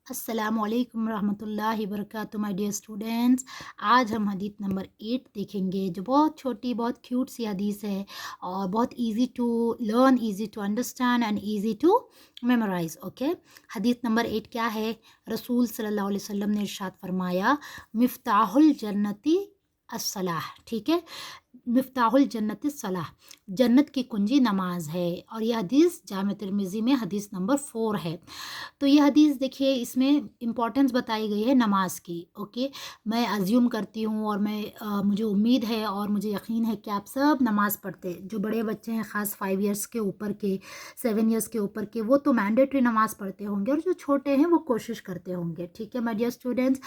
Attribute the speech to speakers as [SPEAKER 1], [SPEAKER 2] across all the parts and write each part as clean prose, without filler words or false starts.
[SPEAKER 1] अस्सलामु अलैकुम रहमतुल्लाहि वबरकातुहू माय डियर स्टूडेंट्स। आज हम हदीस नंबर 8 देखेंगे जो बहुत छोटी बहुत क्यूट सी हदीस है और बहुत easy to learn, easy to understand and easy to memorise. Okay, हदीस नंबर 8 क्या है? रसूल सल्लल्लाहु अलैहि वसल्लम ने इरशाद फरमाया, मिफ्ताहुल जन्नती अस्सलाह। ठीक है, मिफ्ताहुल जन्नती सलाह, जन्नत की कुंजी नमाज है। और यह हदीस जामे तिर्मिज़ी में हदीस नंबर 4 है। तो ये हदीस देखिए, इसमें इम्पोर्टेंस बताई गई है नमाज की। ओके, मैं अज्यूम करती हूँ और मुझे उम्मीद है और मुझे यकीन है कि आप सब नमाज़ पढ़ते हैं। जो बड़े बच्चे हैं, ख़ास 5 इयर्स के ऊपर के, 7 इयर्स के ऊपर के, वो तो मैंडेटरी नमाज़ पढ़ते होंगे और जो छोटे हैं वो कोशिश करते होंगे। ठीक है माय डियर स्टूडेंट्स,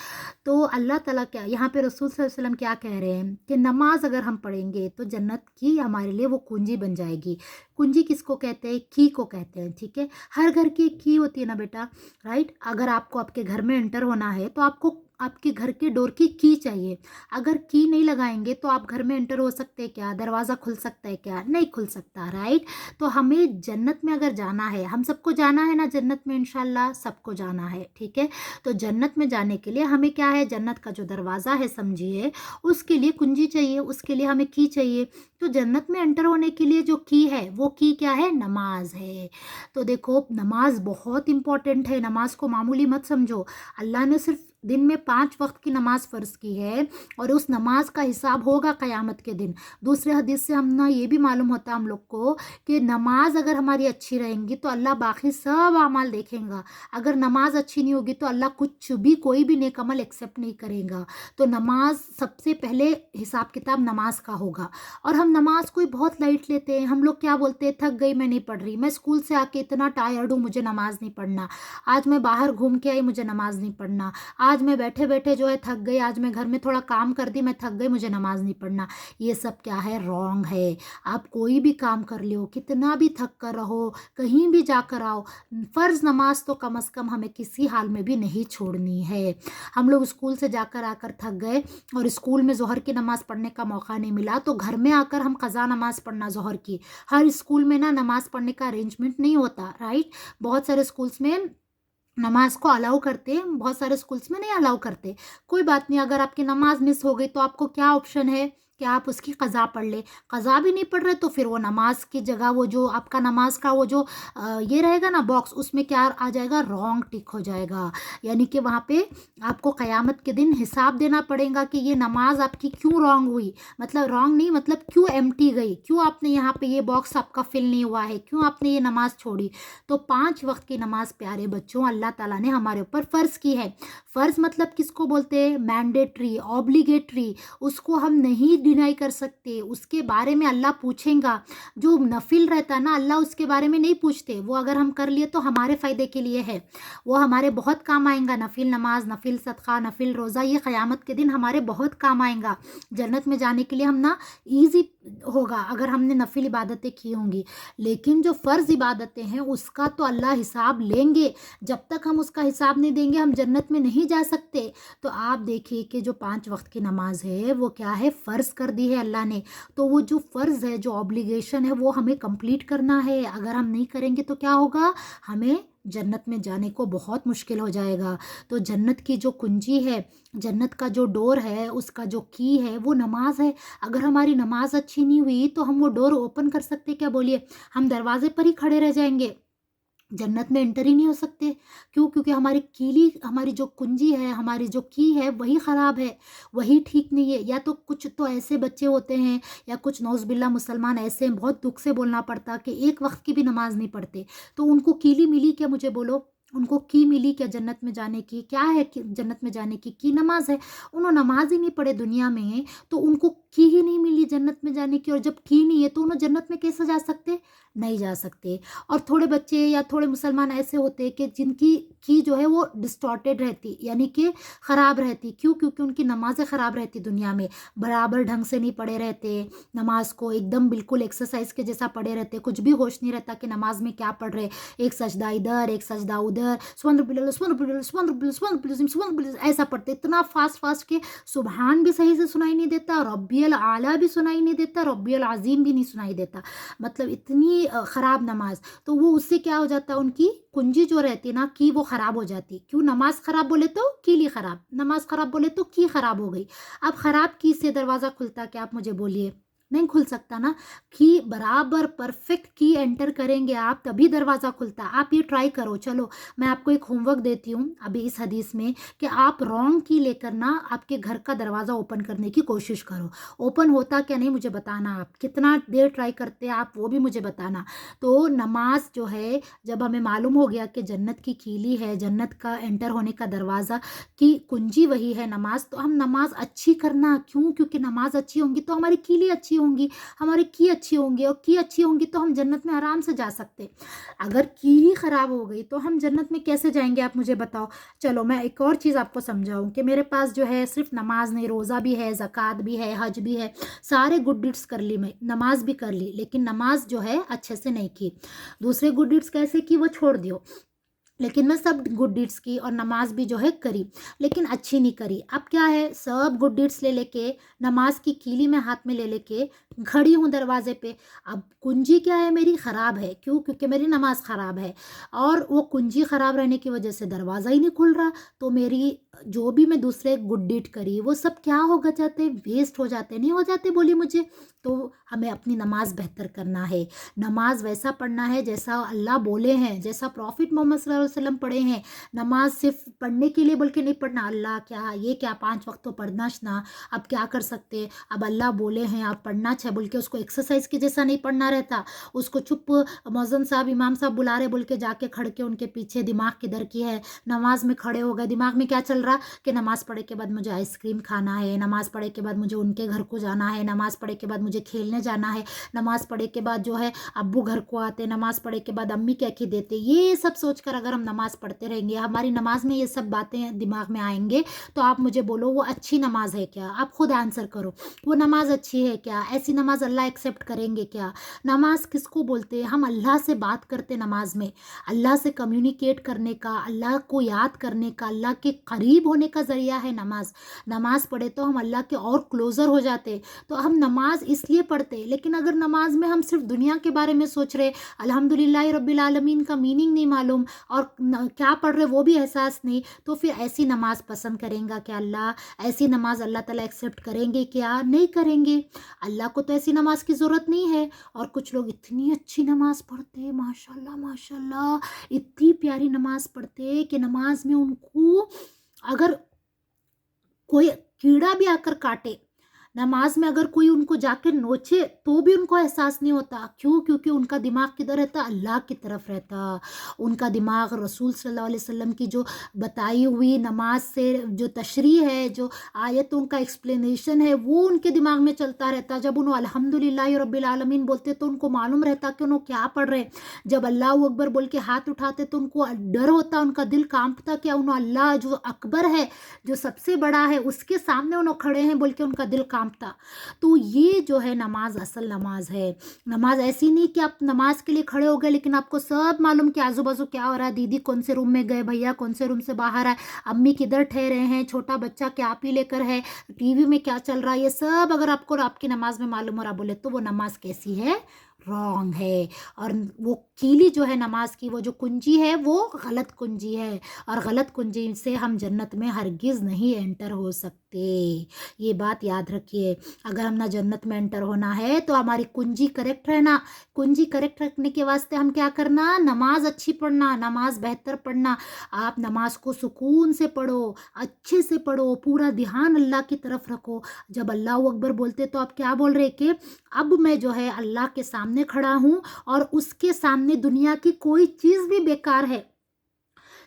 [SPEAKER 1] तो अल्लाह ताला क्या यहाँ पे रसूल सल्लल्लाहु अलैहि वसल्लम क्या कह रहे हैं कि नमाज अगर हम पढ़ेंगे तो जन्नत की हमारे लिए वो कुंजी बन जाएगी। कुंजी किसको कहते हैं? की को कहते हैं। ठीक है, हर घर की एक की होती है ना बेटा, राइट? अगर आपको आपके घर में एंटर होना है तो आपको आपके घर के डोर की चाहिए। अगर की नहीं लगाएंगे तो आप घर में एंटर हो सकते हैं क्या? दरवाज़ा खुल सकता है क्या? नहीं खुल सकता, राइट? तो हमें जन्नत में अगर जाना है, हम सबको जाना है ना जन्नत में, इंशाल्लाह सबको जाना है। ठीक है, तो जन्नत में जाने के लिए हमें क्या है? जन्नत का जो दरवाज़ा है समझिए, उसके लिए कुंजी चाहिए, उसके लिए हमें की चाहिए। तो जन्नत में एंटर होने के लिए जो की है, वो की क्या है? नमाज है। तो देखो, नमाज बहुत इंपॉर्टेंट है, नमाज को मामूली मत समझो। अल्लाह ने सिर्फ दिन में 5 वक्त की नमाज फ़र्ज़ की है और उस नमाज का हिसाब होगा क़यामत के दिन। दूसरे हदीस से हम ना ये भी मालूम होता है हम लोग को कि नमाज अगर हमारी अच्छी रहेंगी तो अल्लाह बाकी सब अमाल देखेगा। अगर नमाज अच्छी नहीं होगी तो अल्लाह कुछ भी, कोई भी नेक अमल एक्सेप्ट नहीं करेगा। तो नमाज सबसे पहले हिसाब किताब नमाज का होगा। और हम नमाज को बहुत लाइट लेते हैं। हम लोग क्या बोलते हैं? थक गई, मैं नहीं पढ़ रही, मैं स्कूल से आके इतना टायर्ड हूँ, मुझे नमाज नहीं पढ़ना, आज मैं बाहर घूम के आई, मुझे नमाज नहीं पढ़ना, आज मैं बैठे बैठे जो है थक गई, आज मैं घर में थोड़ा काम कर दी, मैं थक गई, मुझे नमाज नहीं पढ़ना। ये सब क्या है? रॉन्ग है। आप कोई भी काम कर लो, कितना भी थक कर रहो, कहीं भी जाकर आओ, फ़र्ज़ नमाज तो कम से कम हमें किसी हाल में भी नहीं छोड़नी है। हम लोग स्कूल से जाकर आकर थक गए और स्कूल में ज़ोहर की नमाज़ पढ़ने का मौका नहीं मिला, तो घर में आकर हम क़ज़ा नमाज़ पढ़ना ज़ोहर की। हर स्कूल में ना नमाज़ पढ़ने का अरेंजमेंट नहीं होता, राइट? बहुत सारे स्कूल्स में नमाज को अलाउ करते हैं, बहुत सारे स्कूल्स में नहीं अलाउ करते। कोई बात नहीं, अगर आपकी नमाज मिस हो गई तो आपको क्या ऑप्शन है कि आप उसकी क़ज़ा पढ़ लें। क़ज़ा भी नहीं पढ़ रहे तो फिर वो नमाज की जगह वो जो आपका नमाज का वो जो ये रहेगा ना बॉक्स, उसमें क्या आ जाएगा? रॉन्ग टिक हो जाएगा। यानी कि वहाँ पे आपको क़यामत के दिन हिसाब देना पड़ेगा कि ये नमाज आपकी क्यों रॉन्ग हुई। मतलब रॉन्ग नहीं, मतलब क्यों एम्प्टी गई, क्यों आपने यहाँ पे ये बॉक्स आपका फिल नहीं हुआ है, क्यों आपने ये नमाज छोड़ी। तो 5 वक्त की नमाज प्यारे बच्चों अल्लाह ताला ने हमारे ऊपर फ़र्ज़ की है। फ़र्ज़ मतलब किसको बोलते हैं? Mandatory, obligatory. उसको हम नहीं डिनाई कर सकते, उसके बारे में अल्लाह पूछेगा। जो नफिल रहता है ना, अल्लाह उसके बारे में नहीं पूछते, वो अगर हम कर लिए तो हमारे फ़ायदे के लिए है, वो हमारे बहुत काम आएगा। नफिल नमाज, नफिल सदका, नफिल रोज़ा, ये क़यामत के दिन हमारे बहुत काम आएगा। जन्नत में जाने के लिए हम ना ईज़ी होगा अगर हमने नफिल इबादतें की होंगी। लेकिन जो फ़र्ज़ इबादतें हैं उसका तो अल्लाह हिसाब लेंगे। जब तक हम उसका हिसाब नहीं देंगे हम जन्नत में नहीं जा सकते। तो आप देखिए कि जो 5 वक्त की नमाज है वो क्या है? फ़र्ज़ कर दी है अल्लाह ने। तो वो जो फ़र्ज़ है, जो ऑब्लिगेशन है, वो हमें कंप्लीट करना है। अगर हम नहीं करेंगे तो क्या होगा? हमें जन्नत में जाने को बहुत मुश्किल हो जाएगा। तो जन्नत की जो कुंजी है, जन्नत का जो डोर है, उसका जो की है वो नमाज है। अगर हमारी नमाज अच्छी नहीं हुई तो हम वो डोर ओपन कर सकते क्या? बोलिए, हम दरवाजे पर ही खड़े रह जाएंगे, जन्नत में एंटर ही नहीं हो सकते। क्यों? क्योंकि हमारी कीली, हमारी जो कुंजी है, हमारी जो की है वही ख़राब है, वही ठीक नहीं है। या तो कुछ तो ऐसे बच्चे होते हैं या कुछ नौज़ुबिल्लाह मुसलमान ऐसे हैं, बहुत दुख से बोलना पड़ता कि एक वक्त की भी नमाज नहीं पढ़ते। तो उनको कीली मिली क्या? मुझे बोलो, उनको की मिली क्या जन्नत में जाने की? क्या है कि जन्नत में जाने की नमाज है। उन्होंने नमाज ही नहीं पढ़े दुनिया में, तो उनको की ही नहीं मिली जन्नत में जाने की। और जब की नहीं है तो उन्हें जन्नत में कैसे जा सकते? नहीं जा सकते। और थोड़े बच्चे या थोड़े मुसलमान ऐसे होते हैं कि जिनकी की जो है वो डिस्टॉर्टेड रहती, यानी कि ख़राब रहती। क्यों? क्योंकि उनकी नमाज़ें ख़राब रहती दुनिया में, बराबर ढंग से नहीं पढ़े रहते, नमाज को एकदम बिल्कुल एक्सरसाइज के जैसा पढ़े रहते, कुछ भी होश नहीं रहता कि नमाज में क्या पढ़ रहे। एक सजदा इधर, एक सजदा उधर, सुबहान रब्बिल सुबहान रब्बिल सुबहान रब्बिल सुबहान रब्बिल अज़ीम सुबहान रब्बिल, ऐसा पढ़ते इतना फास्ट फास्ट के सुबहान भी सही से सुनाई नहीं देता, रब्बी रब्बियल आला भी सुनाई नहीं देता, रब्बियल अज़ीम भी नहीं सुनाई देता, मतलब इतनी ख़राब नमाज। तो वो उससे क्या हो जाता है, उनकी कुंजी जो रहती ना की वो ख़राब हो जाती। क्यों? नमाज ख़राब बोले तो कीली ख़राब, नमाज ख़राब बोले तो की ख़राब हो गई। अब ख़राब की से दरवाज़ा खुलता क्या, आप मुझे बोलिए? नहीं खुल सकता ना। की बराबर परफेक्ट की एंटर करेंगे आप तभी दरवाज़ा खुलता है। आप ये ट्राई करो। चलो मैं आपको एक होमवर्क देती हूँ अभी इस हदीस में, कि आप रॉन्ग की लेकर ना आपके घर का दरवाज़ा ओपन करने की कोशिश करो। ओपन होता क्या नहीं मुझे बताना, आप कितना देर ट्राई करते हैं आप वो भी मुझे बताना। तो नमाज जो है, जब हमें मालूम हो गया कि जन्नत की कीली है, जन्नत का एंटर होने का दरवाज़ा की कुंजी वही है नमाज, तो हम नमाज अच्छी करना। क्यों? क्योंकि नमाज अच्छी होंगी तो हमारी कीली अच्छी होंगी, हमारी की अच्छी होंगी, और की अच्छी होंगी तो हम जन्नत में आराम से जा सकते। अगर की ही ख़राब हो गई तो हम जन्नत में कैसे जाएंगे, आप मुझे बताओ। चलो मैं एक और चीज़ आपको समझाऊं कि मेरे पास जो है सिर्फ नमाज नहीं, रोज़ा भी है, ज़कात भी है, हज भी है, सारे गुड डीड्स कर ली, मैं नमाज भी कर ली, लेकिन नमाज जो है अच्छे से नहीं की। दूसरे गुड डीड्स कैसे की वो छोड़ दियो, लेकिन मैं सब गुड डीड्स की और नमाज भी जो है करी, लेकिन अच्छी नहीं करी। अब क्या है, सब गुड डीड्स ले लेके, नमाज की कीली में हाथ में ले लेके खड़ी हूँ दरवाजे पे। अब कुंजी क्या है, मेरी ख़राब है। क्यों? क्योंकि मेरी नमाज ख़राब है, और वो कुंजी ख़राब रहने की वजह से दरवाज़ा ही नहीं खुल रहा। तो मेरी जो भी मैं दूसरे गुड डीड करी वो सब क्या हो जाते, वेस्ट हो जाते, नहीं हो जाते, बोलिए मुझे। तो हमें अपनी नमाज बेहतर करना है, नमाज वैसा पढ़ना है जैसा अल्लाह बोले हैं, जैसा प्रॉफिट मोहम्मद सल्लल्लाहु अलैहि वसल्लम पढ़े हैं। नमाज सिर्फ पढ़ने के लिए बोल के नहीं पढ़ना, अल्लाह क्या ये क्या 5 वक्त तो पढ़ना ना, अब क्या कर सकते, अब अल्लाह बोले हैं आप पढ़ना है बोल के उसको एक्सरसाइज के जैसा नहीं पढ़ना रहता। उसको चुप मौज़न साहब इमाम साहब बुला रहे बोल के जाके खड़ के उनके पीछे, दिमाग किधर की है, नमाज में खड़े हो गए, दिमाग में क्या चल रहा कि नमाज पढ़े के बाद मुझे आइसक्रीम खाना है, नमाज पढ़े के बाद मुझे उनके घर को जाना है, नमाज पढ़े के बाद मुझे खेलने जाना है, नमाज पढ़े के बाद जो है अब्बू घर को आते, नमाज पढ़े के बाद अम्मी क्या की देते। ये सब सोचकर अगर हम नमाज पढ़ते रहेंगे, हमारी नमाज में ये सब बातें दिमाग में आएंगे, तो आप मुझे बोलो वो अच्छी नमाज है क्या? आप खुद आंसर करो, वो नमाज अच्छी है क्या? ऐसी नमाज अल्लाह एक्सेप्ट करेंगे क्या? नमाज किसको बोलते हैं? हम अल्लाह से बात करते नमाज में, अल्लाह से कम्युनिकेट करने का, अल्लाह को याद करने का, अल्लाह के करीब होने का ज़रिया है नमाज। नमाज पढ़े तो हम अल्लाह के और क्लोज़र हो जाते। तो हम नमाज इसलिए पढ़ते, लेकिन अगर नमाज में हम सिर्फ दुनिया के बारे में सोच रहे, अल्हम्दुलिल्लाह रब्बिल आलमीन का मीनिंग नहीं मालूम, और क्या पढ़ रहे वो भी एहसास नहीं, तो फिर ऐसी नमाज पसंद करेंगे क्या अल्लाह? ऐसी नमाज अल्लाह ताला एक्सेप्ट करेंगे क्या? नहीं करेंगे। अल्लाह को तो ऐसी नमाज की ज़रूरत नहीं है। और कुछ लोग इतनी अच्छी नमाज पढ़ते हैं, माशाल्लाह माशाल्लाह, इतनी प्यारी नमाज पढ़ते हैं कि नमाज में उनको अगर कोई कीड़ा भी आकर काटे, नमाज में अगर कोई उनको जाकर नोचे तो भी उनको एहसास नहीं होता। क्यों? क्योंकि उनका दिमाग किधर रहता? अल्लाह की तरफ रहता। उनका दिमाग रसूल सल्लल्लाहु अलैहि वसल्लम की जो बताई हुई नमाज से जो तशरीह है, जो आयतों का एक्सप्लेनेशन है, वो उनके दिमाग में चलता रहता। जब उन्होंने अल्हम्दुलिल्लाह रब्बिल आलमीन बोलते तो उनको मालूम रहता कि उन्होंने क्या पढ़ रहे। जब अल्लाह अकबर बोल के हाथ उठाते तो उनको डर होता, उनका दिल कांपता, क्या उन्होंने अल्लाह जो अकबर है, जो सबसे बड़ा है, उसके सामने उन्होंने खड़े हैं बोल के उनका दिल कांपता। तो ये जो है नमाज असल नमाज है। नमाज ऐसी नहीं कि आप नमाज के लिए खड़े हो गए लेकिन आपको सब मालूम कि आजू बाजू क्या हो रहा है, दीदी कौन से रूम में गए, भैया कौन से रूम से बाहर आए, अम्मी किधर ठहरे हैं, छोटा बच्चा क्या पी लेकर है, टीवी में क्या चल रहा है, ये सब अगर आपको आपकी नमाज में मालूम हो रहा बोले तो वो नमाज कैसी है? रॉन्ग है। और वो कीली जो है नमाज की, वो जो कुंजी है वो गलत कुंजी है, और गलत कुंजी से हम जन्नत में हरगिज़ नहीं एंटर हो सकते। ये बात याद रखिए। अगर हम ना जन्नत में एंटर होना है तो हमारी कुंजी करेक्ट रहना। कुंजी करेक्ट रखने के वास्ते हम क्या करना? नमाज अच्छी पढ़ना, नमाज बेहतर पढ़ना। आप नमाज को सुकून से पढ़ो, अच्छे से पढ़ो, पूरा ध्यान अल्लाह की तरफ रखो। जब अल्लाह अकबर बोलते तो आप क्या बोल रहे कि अब मैं जो है अल्लाह के सामने खड़ा हूँ और उसके सामने दुनिया की कोई चीज़ भी बेकार है,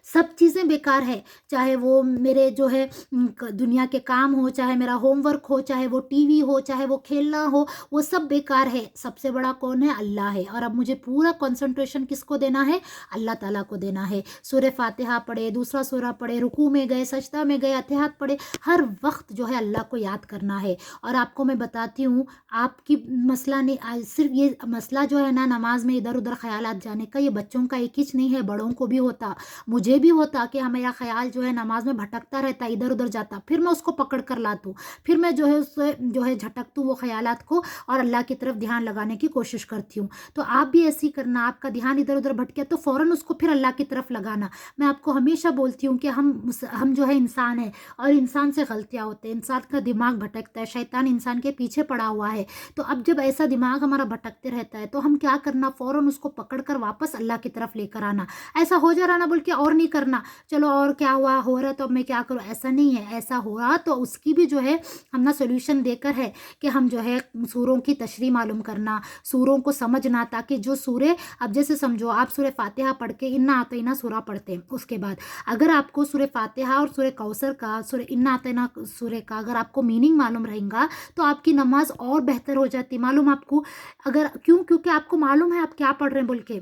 [SPEAKER 1] सब चीज़ें बेकार है। चाहे वो मेरे जो है दुनिया के काम हो, चाहे मेरा होमवर्क हो, चाहे वो टीवी हो, चाहे वो खेलना हो, वो सब बेकार है। सबसे बड़ा कौन है? अल्लाह है। और अब मुझे पूरा कंसंट्रेशन किसको देना है? अल्लाह ताला को देना है। सूरह फातिहा पढ़े, दूसरा सूरा पढ़े, रुकू में गए, सजदा में गए, अतिहात पढ़े, हर वक्त जो है अल्लाह को याद करना है। और आपको मैं बताती हूँ, आपकी मसला नहीं, सिर्फ ये मसला जो है ना नमाज में इधर उधर ख्यालात जाने का, ये बच्चों का एक ही नहीं है, बड़ों को भी होता। मुझे मुझे भी होता कि मेरा ख़्याल जो है नमाज़ में भटकता रहता, इधर-उधर जाता, फिर मैं उसको पकड़ कर लाती हूँ, फिर मैं जो है उससे जो है झटकती हूँ वो ख़यालात को और अल्लाह की तरफ ध्यान लगाने की कोशिश करती हूँ। तो आप भी ऐसे ही करना, आपका ध्यान इधर-उधर भटके तो फ़ौरन उसको फिर अल्लाह की तरफ लगाना। मैं आपको हमेशा बोलती हूँ कि हम जो है इंसान हैं और इंसान से गलतियाँ होती हैं, इंसान का दिमाग भटकता है, शैतान इंसान के पीछे पड़ा हुआ है। तो अब जब ऐसा दिमाग हमारा भटकते रहता है तो हम क्या करना, फ़ौरन उसको पकड़ कर वापस अल्लाह की तरफ लेकर आना। ऐसा हो जा रहा ना बोल के और नहीं करना, चलो और क्या हुआ, हो रहा है तो अब मैं क्या करूँ, ऐसा नहीं है। ऐसा हो रहा तो उसकी भी जो है हम ना सॉल्यूशन देकर है कि हम जो है सूरों की तशरीह मालूम करना, सूरों को समझना, ताकि जो सूरे, अब जैसे समझो आप सूरह फातिहा पढ़ के इन्ना आतैना सूरा पढ़ते हैं, उसके बाद अगर आपको सूरह फातिहा और सूरह कौसर का, सूरह इन्ना आतैना सूरह का अगर आपको मीनिंग मालूम रहेगा तो आपकी नमाज और बेहतर हो जाती। मालूम आपको, अगर क्यों, क्योंकि आपको मालूम है आप क्या पढ़ रहे हैं बोल के,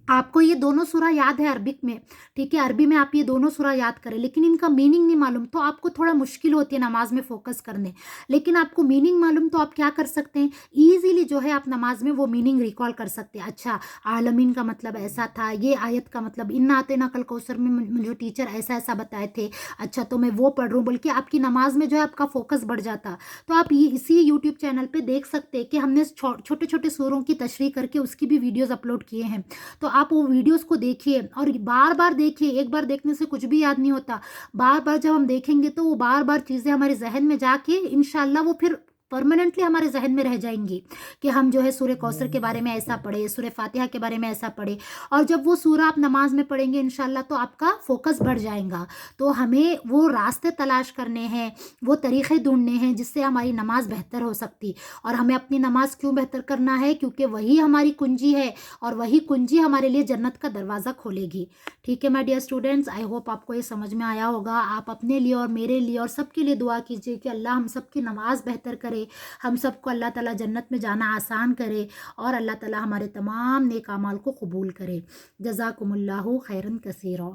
[SPEAKER 1] आपको ये दोनों सूरा याद है अरबिक में, ठीक है, अरबी में आप ये दोनों सूरा याद करें, लेकिन इनका मीनिंग नहीं मालूम तो आपको थोड़ा मुश्किल होती है नमाज में फोकस करने। लेकिन आपको मीनिंग मालूम तो आप क्या कर सकते हैं, ईजिली जो है आप नमाज में वो मीनिंग रिकॉल कर सकते हैं। अच्छा, आलमीन का मतलब ऐसा था, ये आयत का मतलब इन्ना आते ना कल कौसर में मुझे टीचर ऐसा ऐसा बताए थे, अच्छा तो मैं वो पढ़ रहा हूँ बोल के आपकी नमाज में जो है आपका फोकस बढ़ जाता। तो आप ये इसी यूट्यूब चैनल पे देख सकते हैं कि हमने छोटे छोटे सूरों की तशरीह करके उसकी भी वीडियोज़ अपलोड किए हैं। तो आप वो वीडियोस को देखिए और बार-बार देखिए, एक बार देखने से कुछ भी याद नहीं होता। बार-बार जब हम देखेंगे तो वो बार-बार चीज़ें हमारे ज़हन में जाके इंशाल्लाह वो फिर परमानेंटली हमारे ज़हन में रह जाएँगी कि हम जो है सूरह कौसर के बारे में ऐसा पढ़े, सूरह फातिहा के बारे में ऐसा पढ़े। और जब वो सूरा आप नमाज़ में पढ़ेंगे इंशाल्लाह तो आपका फ़ोकस बढ़ जाएगा। तो हमें वो रास्ते तलाश करने हैं, वो तरीक़े ढूँढने हैं जिससे हमारी नमाज़ बेहतर हो सकती। और हमें अपनी नमाज़ क्यों बेहतर करना है, क्योंकि वही हमारी कुंजी है और वही कुंजी हमारे लिए जन्नत का दरवाज़ा खोलेगी। ठीक है my dear students, I hope आपको ये समझ में आया होगा। आप अपने लिए और मेरे लिए और सबके लिए दुआ कीजिए कि अल्लाह हम सबकी नमाज़ बेहतर करे, हम सबको अल्लाह ताला जन्नत में जाना आसान करे और अल्लाह ताला हमारे तमाम नेक अमाल को कबूल करे। जज़ाकुमुल्लाहु खैरन कसीरा।